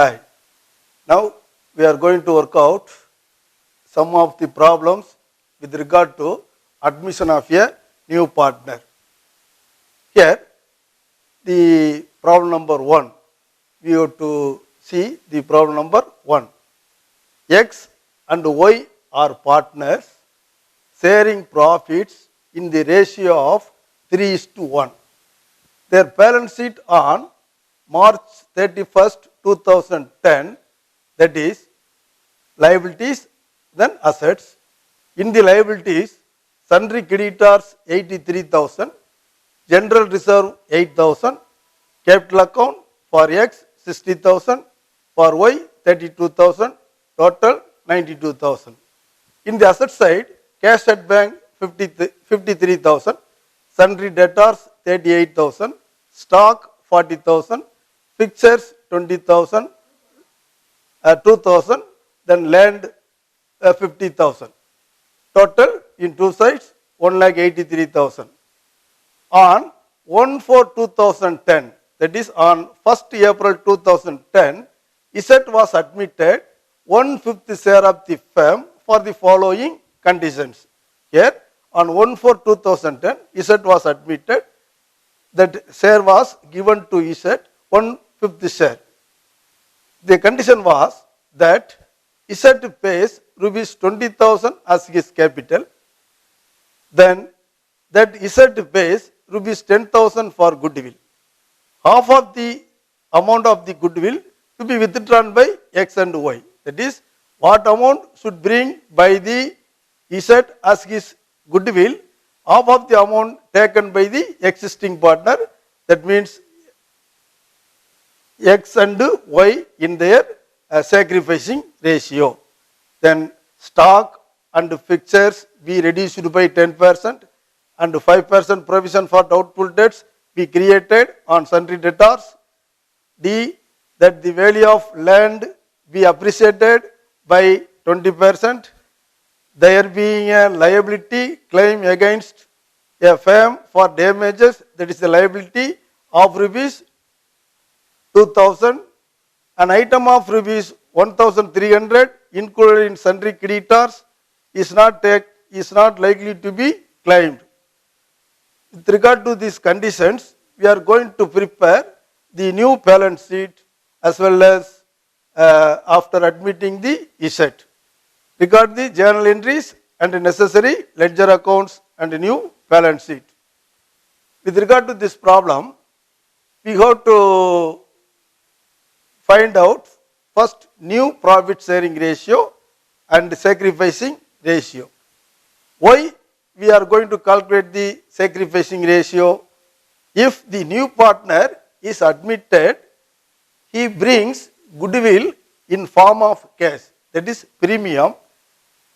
Hi. Now we are going to work out some of the problems with regard to admission of a new partner. Here, the problem number 1, we have to see the problem number 1. X and Y are partners sharing profits in the ratio of 3:1. Their balance sheet on March 31st, 2010, that is liabilities, then assets. In the liabilities, sundry creditors 83,000, general reserve 8,000, capital account for X 60,000, for Y 32,000, total 92,000. In the asset side, cash at bank 53,000, sundry debtors 38,000, stock 40,000, fixtures 20,000, 2,000, then land 50,000. Total in two sides 1,83,000. On 1/4/2010, that is on 1st April 2010, Z was admitted 1/5 share of the firm for the following conditions. Here on 1/4/2010, Z was admitted, that share was given to Z 1/5 share. The condition was that Z pays rupees 20,000 as his capital, then that Z pays rupees 10,000 for goodwill. Half of the amount of the goodwill to be withdrawn by X and Y. That is, what amount should bring by the Z as his goodwill, half of the amount taken by the existing partner, that means X and Y in their sacrificing ratio. Then stock and fixtures be reduced by 10% and 5% provision for doubtful debts be created on sundry debtors. D, that the value of land be appreciated by 20%, there being a liability claim against a firm for damages, that is the liability of rupees 2,000, an item of rupees 1,300 included in sundry creditors is not likely to be claimed. With regard to these conditions, we are going to prepare the new balance sheet as well as after admitting the Z. Regard the journal entries and necessary ledger accounts and new balance sheet. With regard to this problem, we have to find out first new profit sharing ratio and sacrificing ratio. Why we are going to calculate the sacrificing ratio? If the new partner is admitted, he brings goodwill in form of cash, that is premium.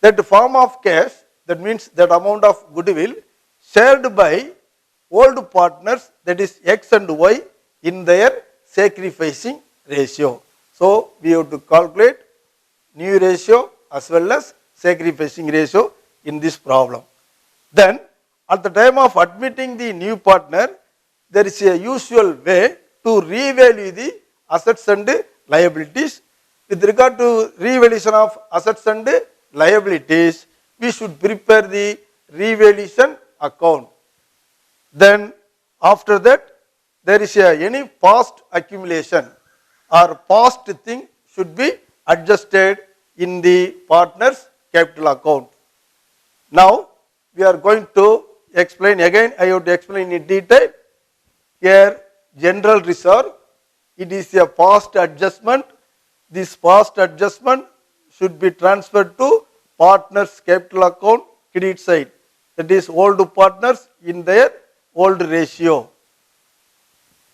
That form of cash, that means that amount of goodwill shared by old partners, that is X and Y, in their sacrificing ratio. So we have to calculate new ratio as well as sacrificing ratio in this problem. Then at the time of admitting the new partner, there is a usual way to revalue the assets and liabilities. With regard to revaluation of assets and liabilities, we should prepare the revaluation account. Then after that, there is any past accumulation or past thing should be adjusted in the partner's capital account. Now we are going to explain again. I have to explain in detail. Here general reserve, it is a past adjustment. This past adjustment should be transferred to partner's capital account credit side, that is old partners in their old ratio.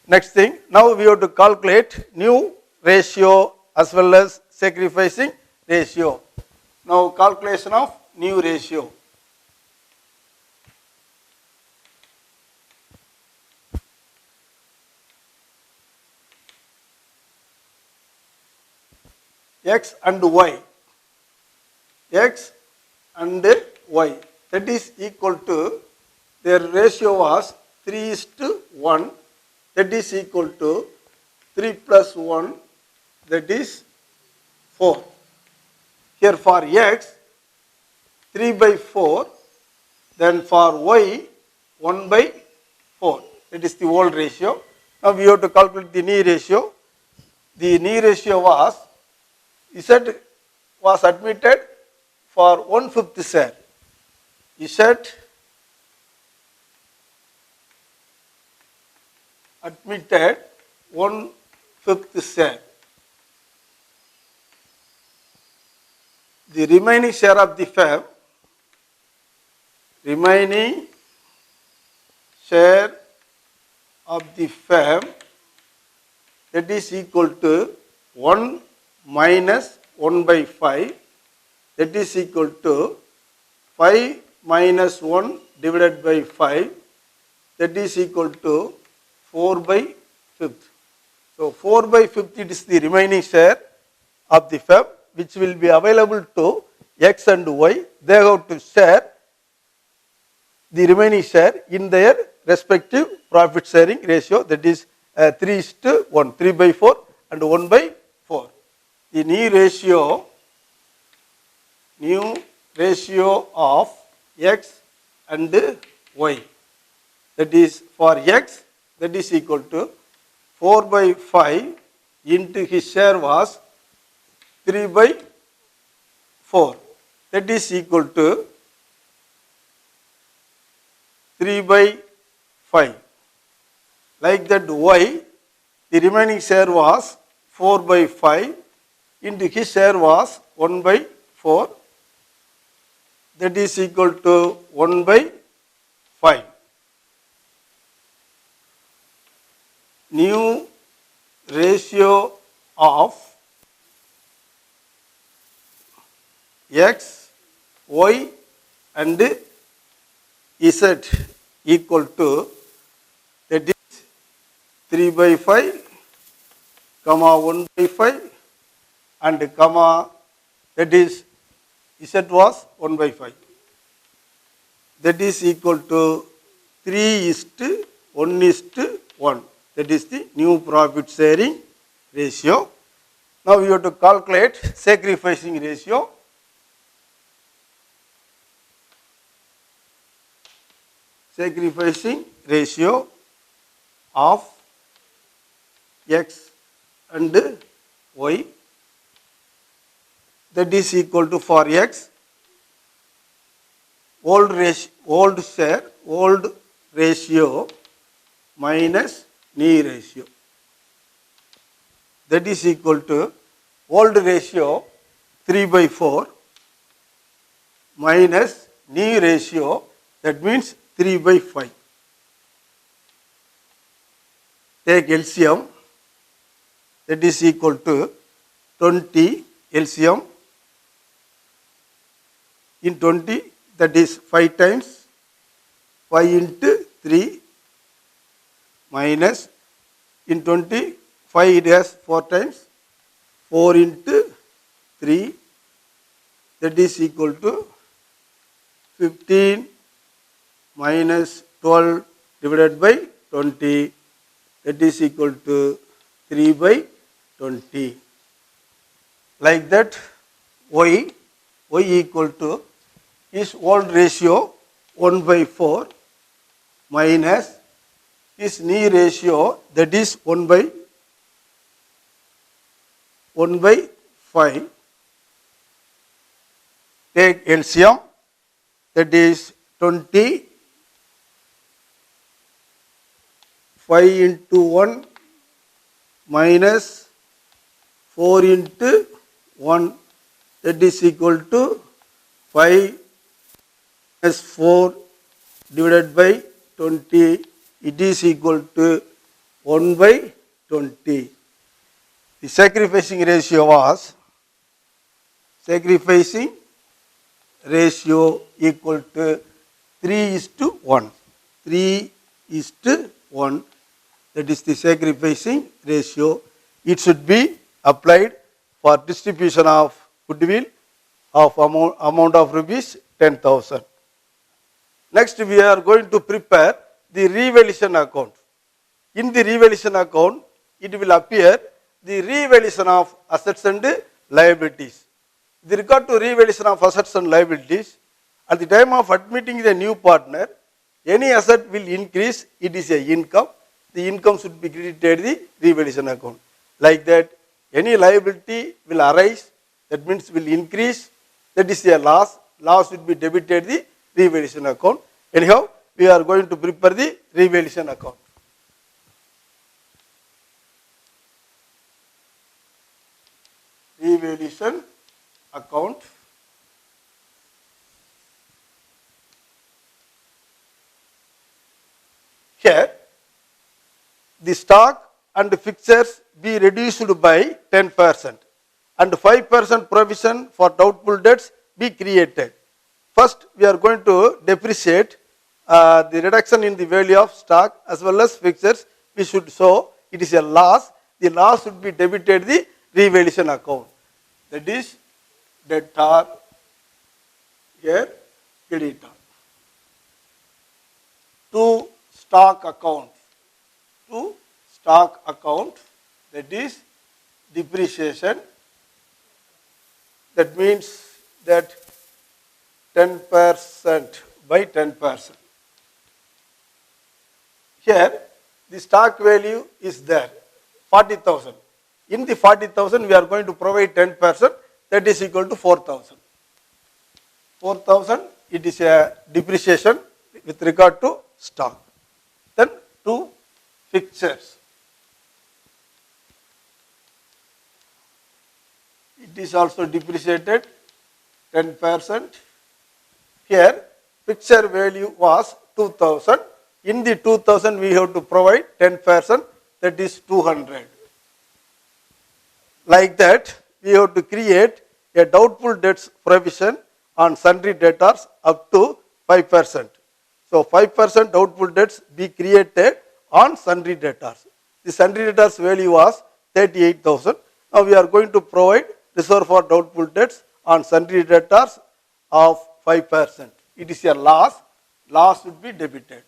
Next thing, now we have to calculate new ratio as well as sacrificing ratio. Now calculation of new ratio. X and Y. X and Y, that is equal to, their ratio was 3:1, that is equal to 3 plus 1 that is 4. Here for x 3 by 4, then for y 1 by 4. That is the old ratio. Now we have to calculate the knee ratio. The knee ratio was Z was admitted for 1/5 share. Z admitted 1/5 share. The remaining share of the firm, that is equal to 1 minus 1 by 5, that is equal to 5 minus 1 divided by 5, that is equal to 4 by 5th. So 4 by 5th it is the remaining share of the firm which will be available to X and Y. They have to share the remaining share in their respective profit sharing ratio, that is 3:1, 3 by 4 and 1 by 4. The new ratio of X and Y, that is for X, that is equal to 4 by 5 into his share was 3 by 4, that is equal to 3 by 5. Like that Y, the remaining share was 4 by 5 into his share was 1 by 4, that is equal to 1 by 5. New ratio of X, Y and Z equal to, that is 3 by 5, comma 1 by 5 and comma, that is Z was 1 by 5. That is equal to 3:1:1. That is the new profit sharing ratio. Now we have to calculate sacrificing ratio. Sacrificing ratio of X and Y, that is equal to, for X, old ratio minus knee ratio, that is equal to old ratio 3 by 4 minus knee ratio, that means 3 by 5. Take LCM, that is equal to 20 LCM in 20, that is 5 times 5 into 3 minus in 20 5 it has 4 times 4 into 3, that is equal to 15 minus 12 divided by 20, that is equal to 3 by 20. Like that Y equal to his old ratio 1 by 4 minus his knee ratio, that is 1 by 5. Take LCM, that is 20, 5 into 1 minus 4 into 1, that is equal to 5 minus 4 divided by 20, it is equal to 1 by 20. The sacrificing ratio was equal to 3:1. 3:1, that is the sacrificing ratio. It should be applied for distribution of goodwill of amount of rupees 10,000. Next we are going to prepare the revaluation account. In the revaluation account, it will appear the revaluation of assets and liabilities. With regard to revaluation of assets and liabilities, at the time of admitting the new partner, any asset will increase, it is a income. The income should be credited the revaluation account. Like that, any liability will arise, that means will increase, that is a loss. Loss should be debited the revaluation account. Anyhow, we are going to prepare the revaluation account. Revaluation account. Here, the stock and fixtures be reduced by 10% and 5% provision for doubtful debts be created. First, we are going to depreciate the reduction in the value of stock as well as fixtures. We should show it is a loss. The loss should be debited the revaluation account. That is debtor, here creditor. To stock account, that is depreciation. That means that 10% by 10%. Here the stock value is there, 40,000. In the 40,000 we are going to provide 10%, that is equal to 4,000. 4,000, it is a depreciation with regard to stock. Then to fixtures. It is also depreciated 10%. Here fixture value was 2,000. In the 2,000 we have to provide 10%, that is 200. Like that, we have to create a doubtful debts provision on sundry debtors up to 5%. So 5% doubtful debts be created on sundry debtors. The sundry debtors value was 38,000. Now we are going to provide reserve for doubtful debts on sundry debtors of 5%. It is a loss. Loss should be debited.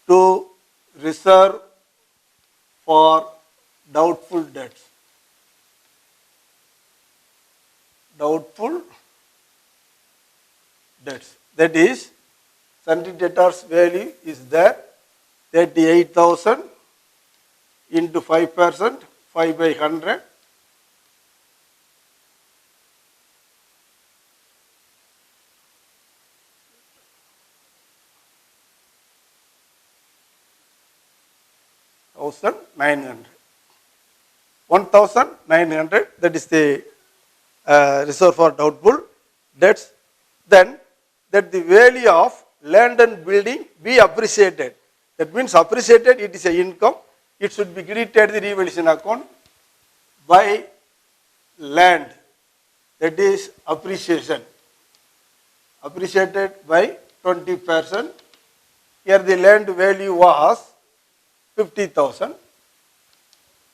To reserve for doubtful debts. Doubtful debts. That is, sundry debtors value is there, 38,000 into 5%, 5 by 100. $1,900. 1,900, that is the reserve for doubtful debts. Then that the value of land and building be appreciated. That means appreciated, it is a income. It should be credited the revaluation account by land. That is appreciation. Appreciated by 20%. Here the land value was 50,000.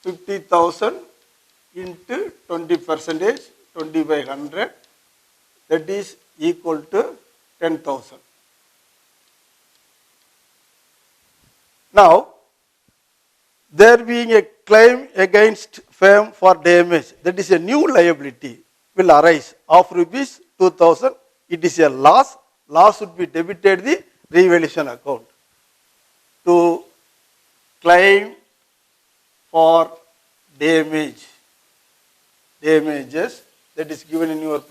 50,000 into 20%, 20 by 100, that is equal to 10,000. Now, there being a claim against firm for damage, that is a new liability will arise of rupees 2,000. It is a loss. Loss should be debited the revaluation account. To claim for damages, that is given in your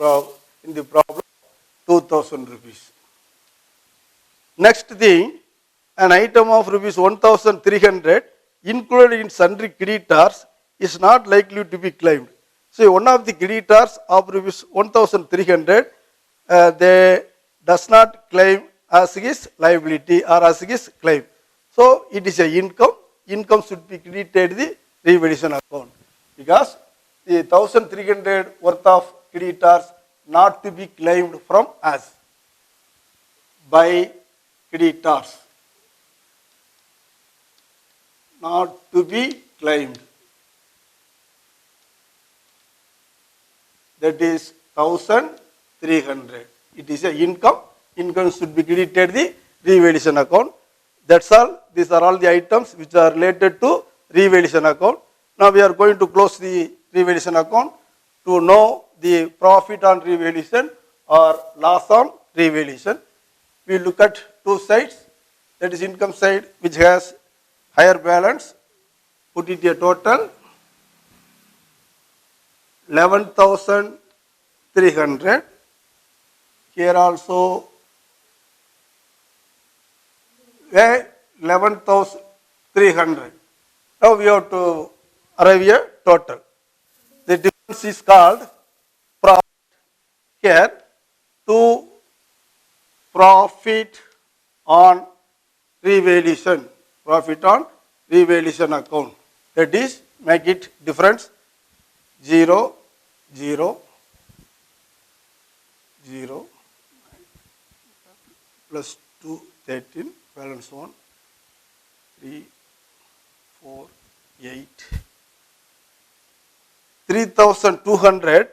in the problem, 2,000 rupees. Next thing, an item of rupees 1,300 included in sundry creditors is not likely to be claimed. So one of the creditors of rupees 1,300, they does not claim as his liability or as his claim. So it is a income. Income should be credited the revaluation account, because the 1,300 worth of creditors not to be claimed from us by creditors, not to be claimed. That is 1,300. It is a income. Income should be credited the revaluation account. That's all. These are all the items which are related to revaluation account. Now we are going to close the revaluation account to know the profit on revaluation or loss on revaluation. We look at two sides, that is income side which has higher balance, put it a total 11,300. Here also 11,300. Now we have to arrive a total. The difference is called profit. Here to profit on revaluation. Profit on revaluation account. That is, make it difference 0, 0, 0 plus 2, 13, balance 1, 3, 4, 8. 3,200,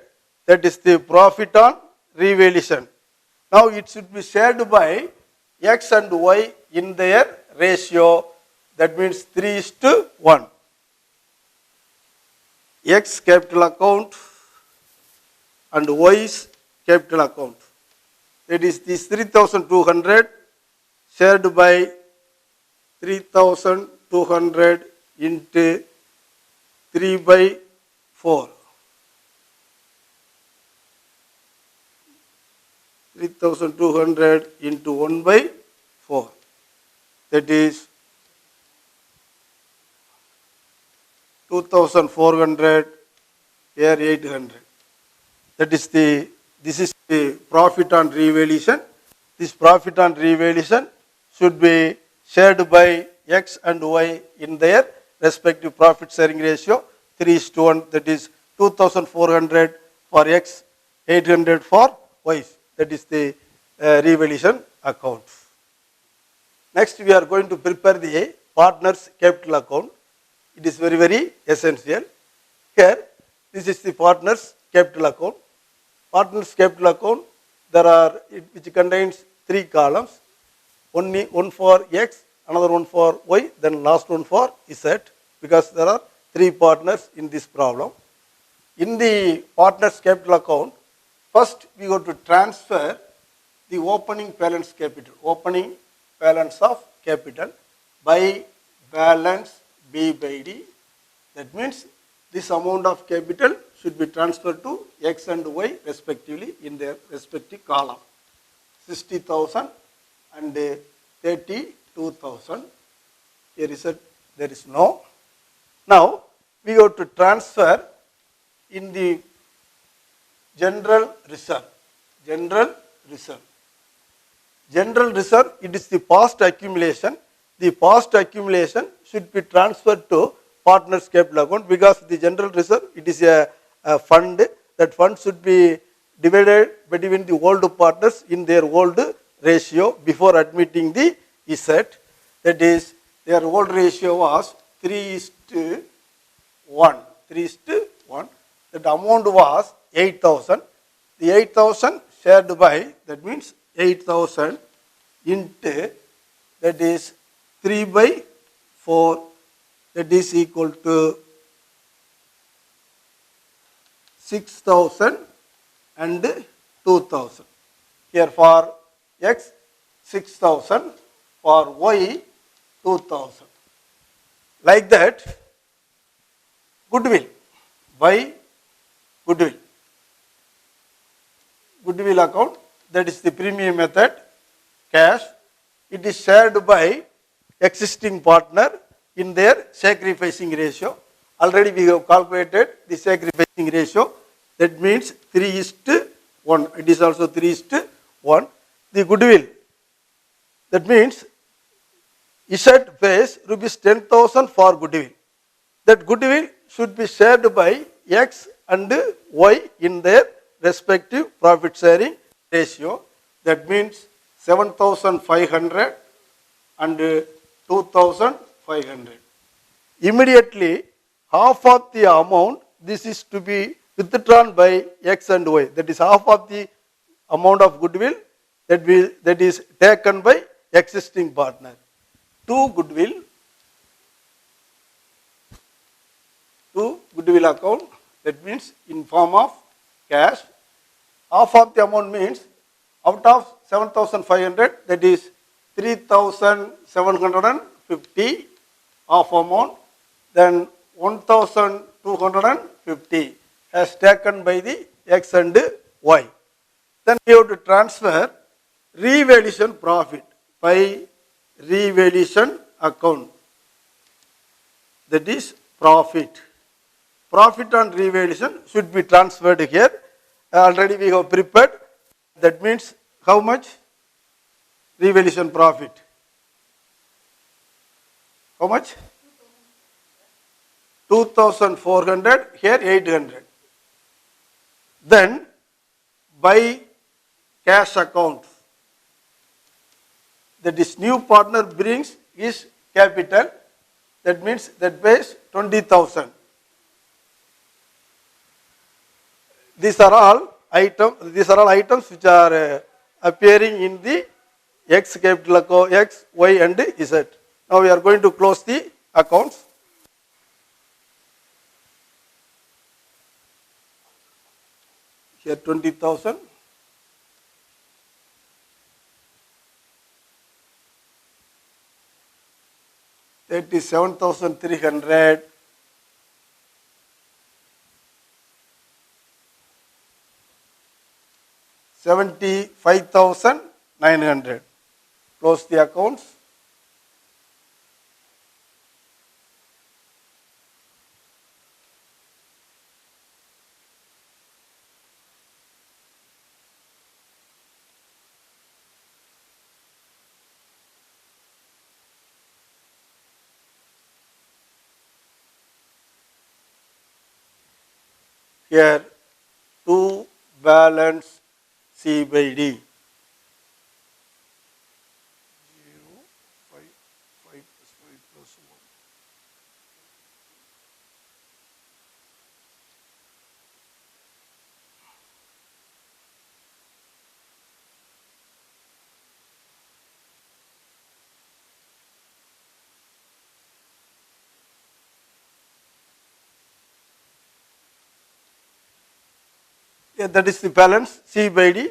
that is the profit on revaluation. Now it should be shared by X and Y in their ratio, that means 3:1. X capital account and Y's capital account. That is this 3,200 shared by 3,200 into 3/4. 3,200 into 1/4. That is 2,400, here 800. That is this is the profit on revaluation. This profit on revaluation should be shared by X and Y in their respective profit sharing ratio 3:1. That is 2,400 for X, 800 for Y. That is the revaluation account. Next we are going to prepare the partners capital account. It is very, very essential. Here, this is the partners capital account. Partners capital account, which contains 3 columns. One for X, another one for Y, then last one for Z, because there are 3 partners in this problem. In the partners capital account, first we go to transfer the opening balance capital, opening balance of capital by balance B by D. That means this amount of capital should be transferred to X and Y respectively in their respective column. 60,000 and 32,000. Here is there is no. Now we go to transfer in the general reserve. General reserve. General reserve, it is the past accumulation. The past accumulation should be transferred to partners capital account, because the general reserve, it is a fund. That fund should be divided between the old partners in their old ratio before admitting the Z. That is, their old ratio was 3:1. 3:1. That amount was 8,000. The 8,000 shared by, that means 8,000 into, that is 3/4, that is equal to 6,000 and 2,000. Here for X 6,000, for Y 2,000. Like that, goodwill. By goodwill. Goodwill account, that is the premium method, cash. It is shared by existing partner in their sacrificing ratio. Already we have calculated the sacrificing ratio. That means 3:1. It is also 3:1. The goodwill. That means Z pays rupees 10,000 for goodwill. That goodwill should be shared by X and Y in their respective profit sharing ratio. That means 7,500 and 2,500. Immediately, half of the amount, this is to be withdrawn by X and Y. That is half of the amount of goodwill that is taken by existing partner. To goodwill, to goodwill account. That means in form of cash. Half of the amount means out of 7,500, that is 3,750 half amount. Then 1,250 has taken by the X and Y. Then we have to transfer revaluation profit by revaluation account. That is profit. Profit on revaluation should be transferred here. Already we have prepared. That means how much? Revaluation profit. How much? 2,400, here 800. Then by cash account, that is new partner brings his capital, that means that pays 20,000. These are all items which are appearing in the X capital account, X, Y and Z. Now we are going to close the accounts. Here 20,000. That is 7,300. $75,900. Close the accounts. Here, to balance C by D. 0, 5, 5 plus 5 plus 1. Yeah, that is the balance C by D.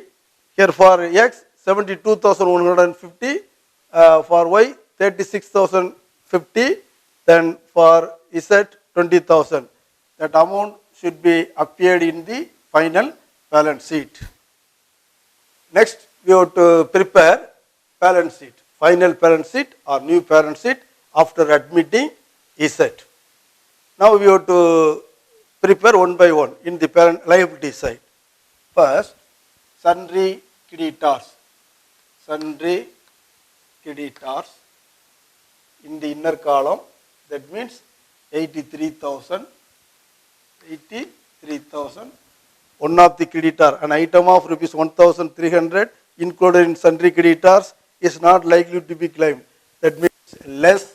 Here for X 72,150, for Y 36,050, then for Z 20,000. That amount should be appeared in the final balance sheet. Next we have to prepare balance sheet, final balance sheet or new balance sheet after admitting Z. Now we have to prepare one by one in the parent liability side. First, sundry creditors. Sundry creditors in the inner column, that means 83,000. 83,000. One of the creditor, an item of rupees 1,300 included in sundry creditors is not likely to be claimed. That means less,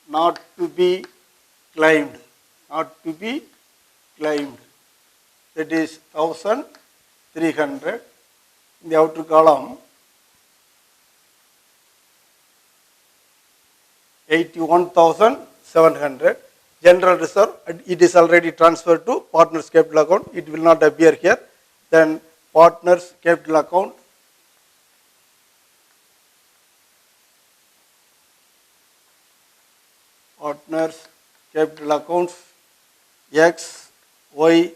not to be claimed. Not to be claimed. That is 1,300. In the outer column, 81,700. General reserve, it is already transferred to partners capital account. It will not appear here. Then partners capital account. Partners capital accounts X, Y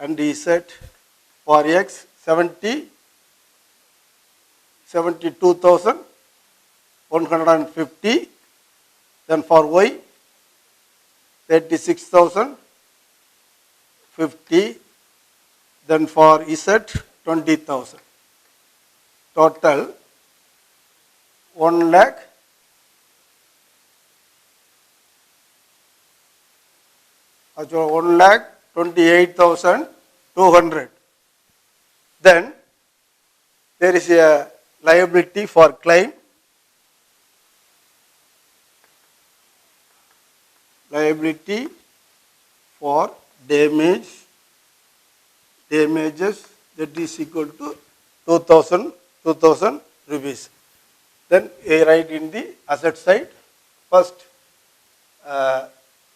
and Z. For X 72,150. Then for Y 36,050. Then for Z 20,000. Total 1 lakh 1,28,200. Then there is a liability for claim. Liability for damages, that is equal to 2,000 rupees. Then I write in the asset side. First,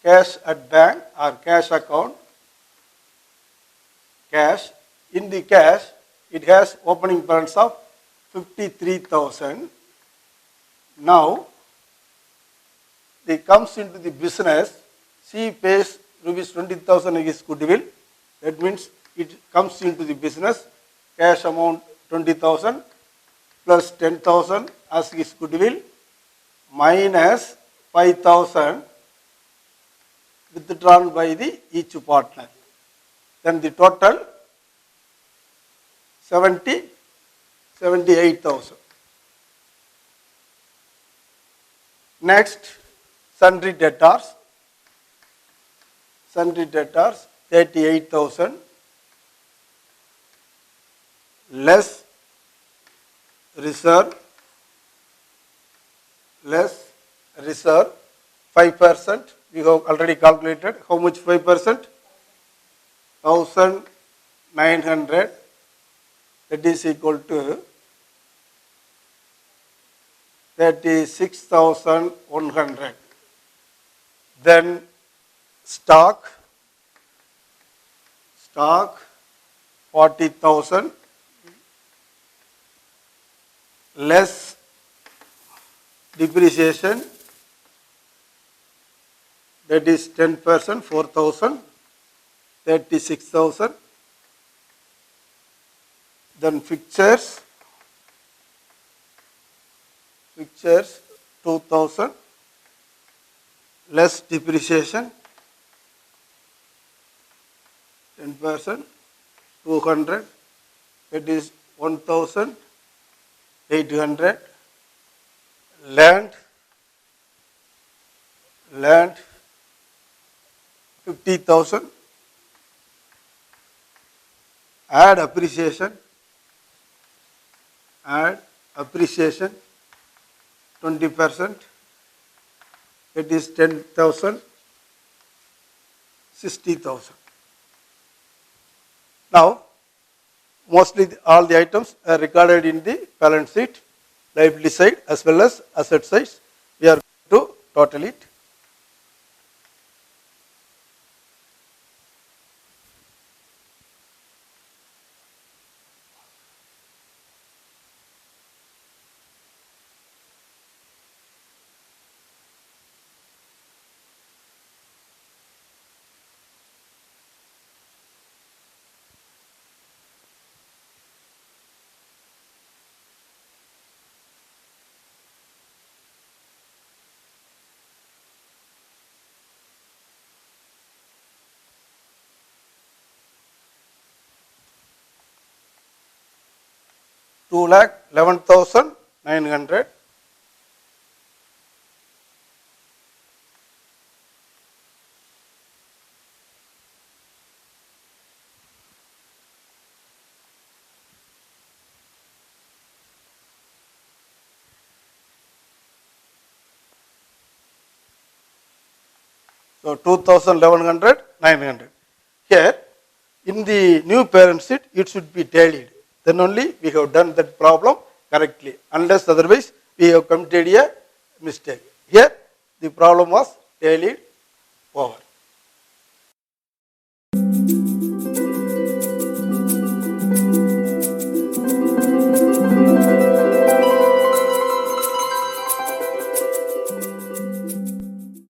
cash at bank or cash account, cash. In the cash, it has opening balance of 53,000. Now, it comes into the business, she pays rupees 20,000 is goodwill. That means it comes into the business, cash amount 20,000 plus 10,000 as is goodwill minus 5,000 withdrawn by the each partner. Then the total 78,000. Next, sundry debtors. Sundry debtors 38,000 less reserve 5%. We have already calculated how much 5%? 1,900. That is equal to 36,100. Then stock 40,000 less depreciation, that is 10%, 4,000, 36,000. Then fixtures 2,000 less depreciation 10%, 200, that is 1,800. Land 50,000. Add appreciation 20%, it is 10,000, 60,000. Now, mostly all the items are recorded in the balance sheet, liability side as well as asset side. We are going to total it. Two lakh 11,900. So 2,000, 1,100, 900. Here, in the new parent sheet, it should be tallied. Then only we have done that problem correctly. Unless otherwise, we have committed a mistake. Here, the problem was tallied over.